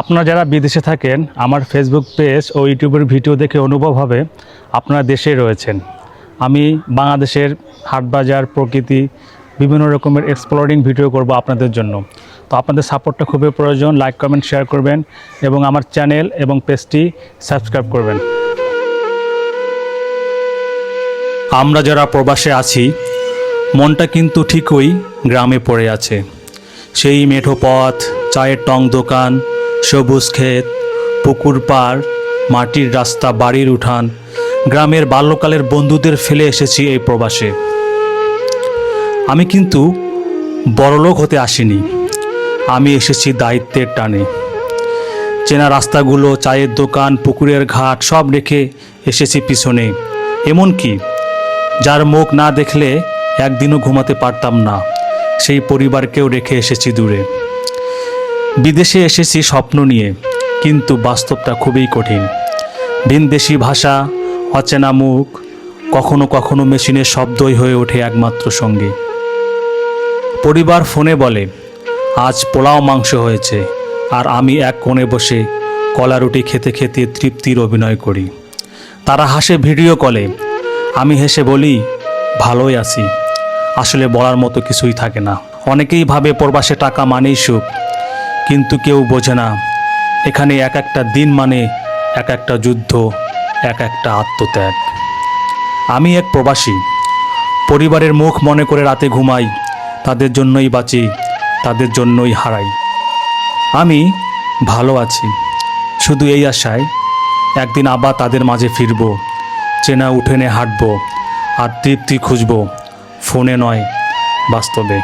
আপনারা যারা বিদেশে থাকেন, আমার ফেসবুক পেজ ও ইউটিউবের ভিডিও দেখে অনুভব হবে আপনারা দেশেই রয়েছেন। আমি বাংলাদেশের হাটবাজার, প্রকৃতি, বিভিন্ন রকমের এক্সপ্লোরিং ভিডিও করব আপনাদের জন্য। তো আপনাদের সাপোর্টটা খুবই প্রয়োজন। লাইক, কমেন্ট, শেয়ার করবেন এবং আমার চ্যানেল এবং পেজটি সাবস্ক্রাইব করবেন। আমরা যারা প্রবাসে আছি, মনটা কিন্তু ঠিকই গ্রামে পড়ে আছে। সেই মেঠো পথ, চায়ের টং দোকান, সবুজ ক্ষেত, পুকুর পাড়, মাটির রাস্তা, বাড়ির উঠান, গ্রামের বাল্যকালের বন্ধুদের ফেলে এসেছি এই প্রবাসে। আমি কিন্তু বড়লোক হতে আসিনি, আমি এসেছি দায়িত্বের টানে। চেনা রাস্তাগুলো, চায়ের দোকান, পুকুরের ঘাট সব রেখে এসেছি পিছনে। এমনকি যার মুখ না দেখলে একদিনও ঘুমাতে পারতাম না, সেই পরিবারকেও রেখে এসেছি দূরে। বিদেশে এসেছি স্বপ্ন নিয়ে, কিন্তু বাস্তবটা খুবই কঠিন। ভিনদেশি ভাষা, অচেনা মুখ, কখনো কখনো মেশিনের শব্দই হয়ে ওঠে একমাত্র সঙ্গী। পরিবার ফোনে বলে আজ পোলাও মাংস হয়েছে, আর আমি এক কোণে বসে কলা রুটি খেতে খেতে তৃপ্তির অভিনয় করি। তারা হাসে ভিডিও কলে, আমি হেসে বলি ভালোই আছি। আসলে বলার মতো কিছুই থাকে না। অনেকেই ভাবে প্রবাসে টাকা মানেই সুখ, কিন্তু কেউ বোঝে না এখানে এক একটা দিন মানে এক একটা যুদ্ধ, এক একটা আত্মত্যাগ। আমি এক প্রবাসী, পরিবারের মুখ মনে করে রাতে ঘুমাই, তাদের জন্যই বাঁচি, তাদের জন্যই হারাই। আমি ভালো আছি শুধু এই আশায় একদিন আবার তাদের মাঝে ফিরব, চেনা উঠোনে হাঁটব আর তৃপ্তি খুঁজব, ফোনে নয় বাস্তবে।